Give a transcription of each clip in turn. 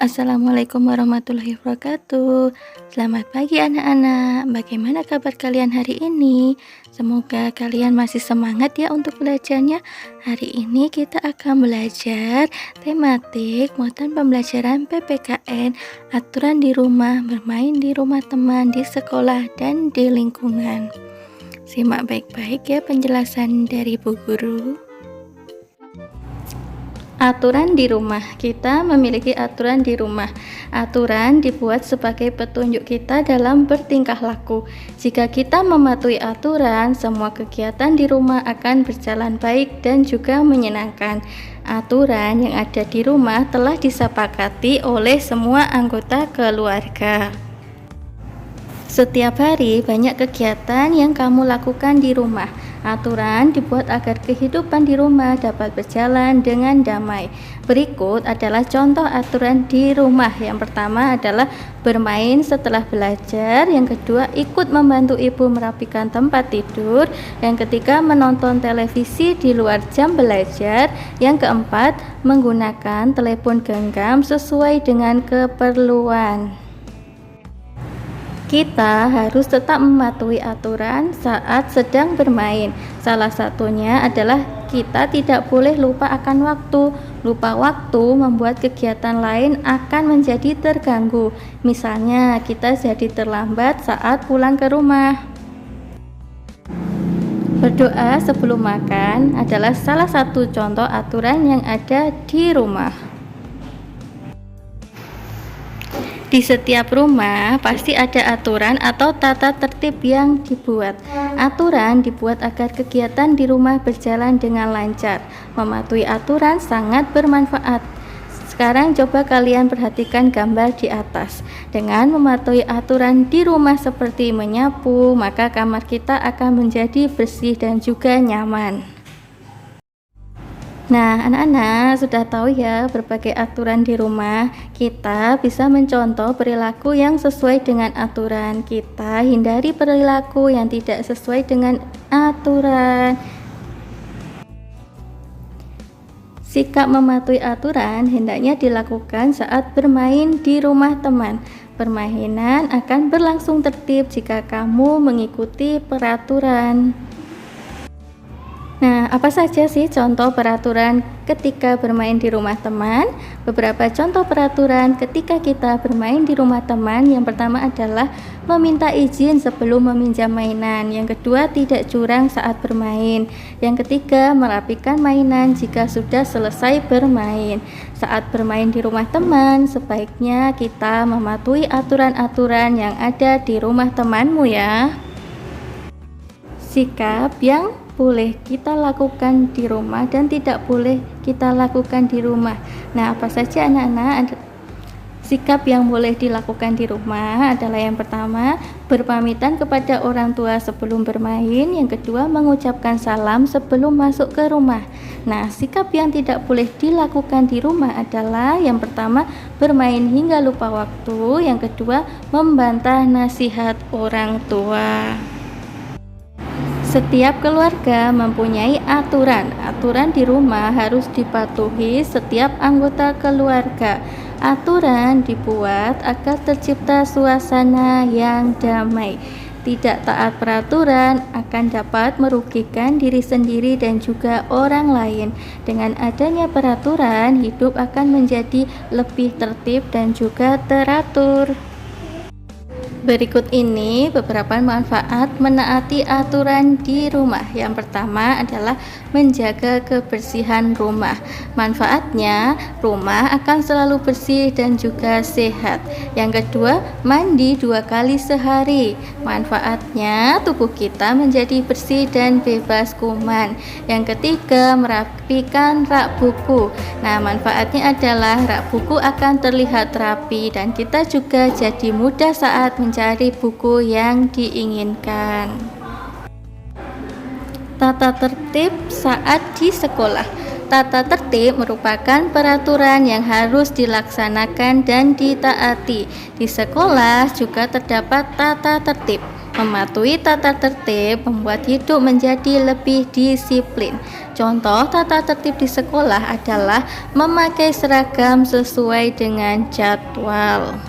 Assalamualaikum warahmatullahi wabarakatuh. Selamat pagi anak-anak. Bagaimana kabar kalian hari ini? Semoga kalian masih semangat ya untuk belajarnya. Hari ini kita akan belajar tematik muatan pembelajaran PPKN, aturan di rumah, bermain di rumah teman, di sekolah, dan di lingkungan. Simak baik-baik ya penjelasan dari Bu Guru. Aturan di rumah. Kita memiliki aturan di rumah. Aturan dibuat sebagai petunjuk kita dalam bertingkah laku. Jika kita mematuhi aturan, semua kegiatan di rumah akan berjalan baik dan juga menyenangkan. Aturan yang ada di rumah telah disepakati oleh semua anggota keluarga. Setiap hari banyak kegiatan yang kamu lakukan di rumah. Aturan dibuat agar kehidupan di rumah dapat berjalan dengan damai. Berikut adalah contoh aturan di rumah. Yang pertama adalah bermain setelah belajar. Yang kedua, ikut membantu ibu merapikan tempat tidur. Yang ketiga, menonton televisi di luar jam belajar. Yang keempat, menggunakan telepon genggam sesuai dengan keperluan. Kita harus tetap mematuhi aturan saat sedang bermain. Salah satunya adalah kita tidak boleh lupa akan waktu. Lupa waktu membuat kegiatan lain akan menjadi terganggu. Misalnya, kita jadi terlambat saat pulang ke rumah. Berdoa sebelum makan adalah salah satu contoh aturan yang ada di rumah. Di setiap rumah pasti ada aturan atau tata tertib yang dibuat. Aturan dibuat agar kegiatan di rumah berjalan dengan lancar. Mematuhi aturan sangat bermanfaat. Sekarang coba kalian perhatikan gambar di atas. Dengan mematuhi aturan di rumah seperti menyapu, maka kamar kita akan menjadi bersih dan juga nyaman. Nah, anak-anak sudah tahu ya berbagai aturan di rumah. Kita bisa mencontoh perilaku yang sesuai dengan aturan. Kita hindari perilaku yang tidak sesuai dengan aturan. Sikap mematuhi aturan hendaknya dilakukan saat bermain di rumah teman. Permainan akan berlangsung tertib jika kamu mengikuti peraturan. Nah, apa saja sih contoh peraturan ketika bermain di rumah teman? Beberapa contoh peraturan ketika kita bermain di rumah teman. Yang pertama adalah meminta izin sebelum meminjam mainan. Yang kedua, tidak curang saat bermain. Yang ketiga, merapikan mainan jika sudah selesai bermain. Saat bermain di rumah teman, sebaiknya kita mematuhi aturan-aturan yang ada di rumah temanmu ya. Sikap yang boleh kita lakukan di rumah dan tidak boleh kita lakukan di rumah. Nah, apa saja anak-anak? Sikap yang boleh dilakukan di rumah adalah yang pertama, berpamitan kepada orang tua sebelum bermain. Yang kedua, mengucapkan salam sebelum masuk ke rumah. Nah, sikap yang tidak boleh dilakukan di rumah adalah yang pertama, bermain hingga lupa waktu. Yang kedua, membantah nasihat orang tua. Setiap keluarga mempunyai aturan. Aturan di rumah harus dipatuhi setiap anggota keluarga. Aturan dibuat agar tercipta suasana yang damai. Tidak taat peraturan akan dapat merugikan diri sendiri dan juga orang lain. Dengan adanya peraturan, hidup akan menjadi lebih tertib dan juga teratur. Berikut ini beberapa manfaat menaati aturan di rumah. Yang pertama adalah menjaga kebersihan rumah. Manfaatnya, rumah akan selalu bersih dan juga sehat. Yang kedua, mandi 2 kali sehari. Manfaatnya, tubuh kita menjadi bersih dan bebas kuman. Yang ketiga, merapikan rak buku. Nah, manfaatnya adalah rak buku akan terlihat rapi dan kita juga jadi mudah saat mencari buku yang diinginkan. Tata tertib saat di sekolah. Tata tertib merupakan peraturan yang harus dilaksanakan dan ditaati. Di sekolah juga terdapat tata tertib. Mematuhi tata tertib membuat hidup menjadi lebih disiplin. Contoh tata tertib di sekolah adalah memakai seragam sesuai dengan jadwal.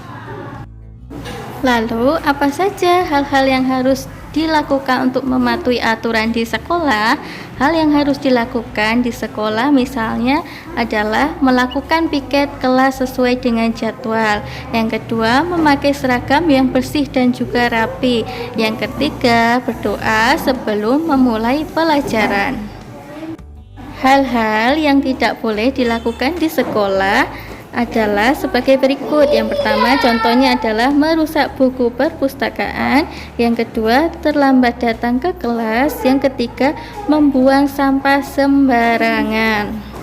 Lalu, apa saja hal-hal yang harus dilakukan untuk mematuhi aturan di sekolah? Hal yang harus dilakukan di sekolah misalnya adalah melakukan piket kelas sesuai dengan jadwal. Yang kedua, memakai seragam yang bersih dan juga rapi. Yang ketiga, berdoa sebelum memulai pelajaran. Hal-hal yang tidak boleh dilakukan di sekolah adalah sebagai berikut. Yang pertama, contohnya adalah merusak buku perpustakaan. Yang kedua, terlambat datang ke kelas. Yang ketiga, membuang sampah sembarangan.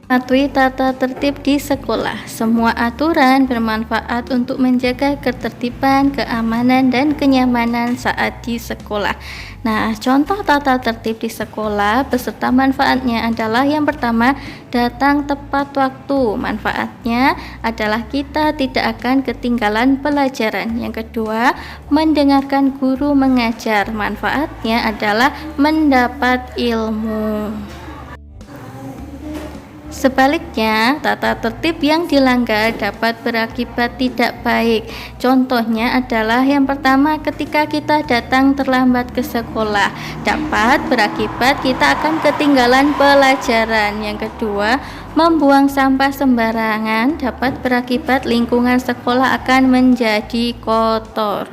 Mematuhi tata tertib di sekolah. Semua aturan bermanfaat untuk menjaga ketertiban, keamanan, dan kenyamanan saat di sekolah. Nah, contoh tata tertib di sekolah beserta manfaatnya adalah yang pertama, datang tepat waktu. Manfaatnya adalah kita tidak akan ketinggalan pelajaran. Yang kedua, mendengarkan guru mengajar. Manfaatnya adalah mendapat ilmu. Sebaliknya, tata tertib yang dilanggar dapat berakibat tidak baik. Contohnya adalah yang pertama, ketika kita datang terlambat ke sekolah, dapat berakibat kita akan ketinggalan pelajaran. Yang kedua, membuang sampah sembarangan dapat berakibat lingkungan sekolah akan menjadi kotor.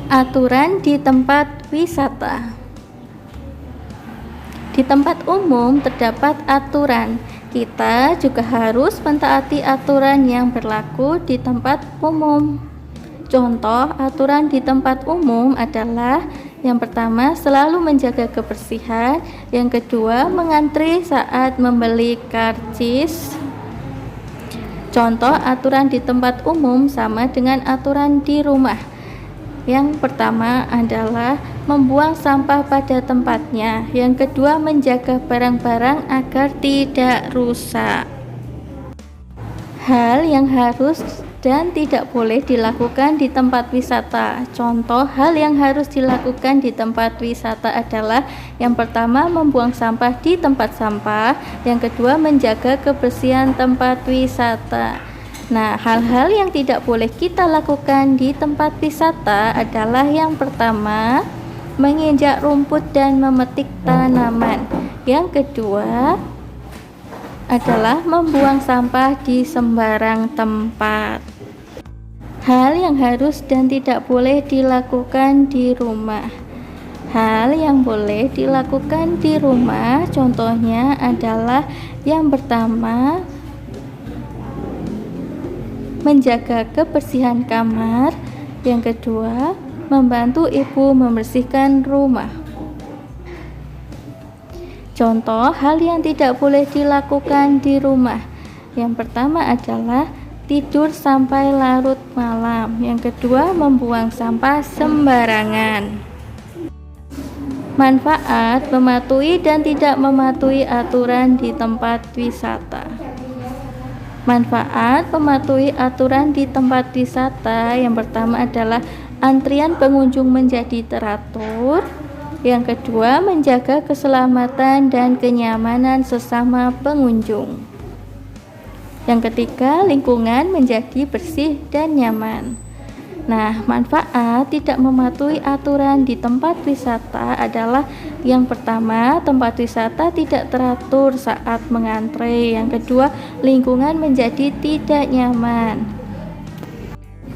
Aturan di tempat wisata. Di tempat umum terdapat aturan. Kita juga harus mentaati aturan yang berlaku di tempat umum. Contoh aturan di tempat umum adalah yang pertama, selalu menjaga kebersihan. Yang kedua, mengantri saat membeli karcis. Contoh aturan di tempat umum sama dengan aturan di rumah. Yang pertama adalah membuang sampah pada tempatnya. Yang kedua, menjaga barang-barang agar tidak rusak. Hal yang harus dan tidak boleh dilakukan di tempat wisata. Contoh hal yang harus dilakukan di tempat wisata adalah yang pertama, membuang sampah di tempat sampah. Yang kedua, menjaga kebersihan tempat wisata. Nah, hal-hal yang tidak boleh kita lakukan di tempat wisata adalah yang pertama, menginjak rumput dan memetik tanaman. Yang kedua adalah membuang sampah di sembarang tempat. Hal yang harus dan tidak boleh dilakukan di rumah. Hal yang boleh dilakukan di rumah contohnya adalah yang pertama, menjaga kebersihan kamar. Yang kedua, membantu ibu membersihkan rumah. Contoh hal yang tidak boleh dilakukan di rumah. Yang pertama adalah tidur sampai larut malam. Yang kedua, membuang sampah sembarangan. Manfaat mematuhi dan tidak mematuhi aturan di tempat wisata. Manfaat mematuhi aturan di tempat wisata yang pertama adalah antrian pengunjung menjadi teratur. Yang kedua, menjaga keselamatan dan kenyamanan sesama pengunjung. Yang ketiga, lingkungan menjadi bersih dan nyaman. Nah, manfaat tidak mematuhi aturan di tempat wisata adalah yang pertama, tempat wisata tidak teratur saat mengantre. Yang kedua, lingkungan menjadi tidak nyaman.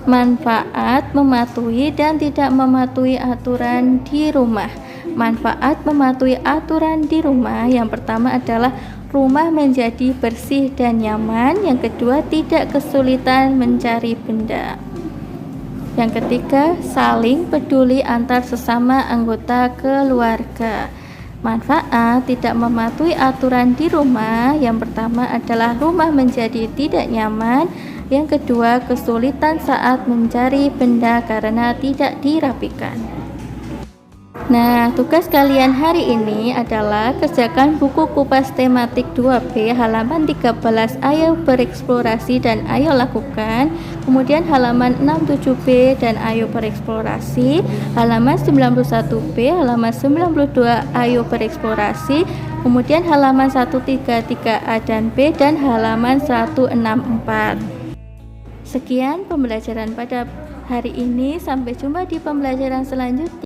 Manfaat mematuhi dan tidak mematuhi aturan di rumah. Manfaat mematuhi aturan di rumah yang pertama adalah rumah menjadi bersih dan nyaman. Yang kedua, tidak kesulitan mencari benda. Yang ketiga, saling peduli antar sesama anggota keluarga. Manfaat tidak mematuhi aturan di rumah yang pertama adalah rumah menjadi tidak nyaman. Yang kedua, kesulitan saat mencari benda karena tidak dirapikan. Nah, tugas kalian hari ini adalah kerjakan buku kupas tematik 2B halaman 13, ayo bereksplorasi dan ayo lakukan. Kemudian halaman 67B dan ayo bereksplorasi. Halaman 91B, halaman 92 ayo bereksplorasi. Kemudian halaman 133A dan B dan halaman 164. Sekian pembelajaran pada hari ini, sampai jumpa di pembelajaran selanjutnya.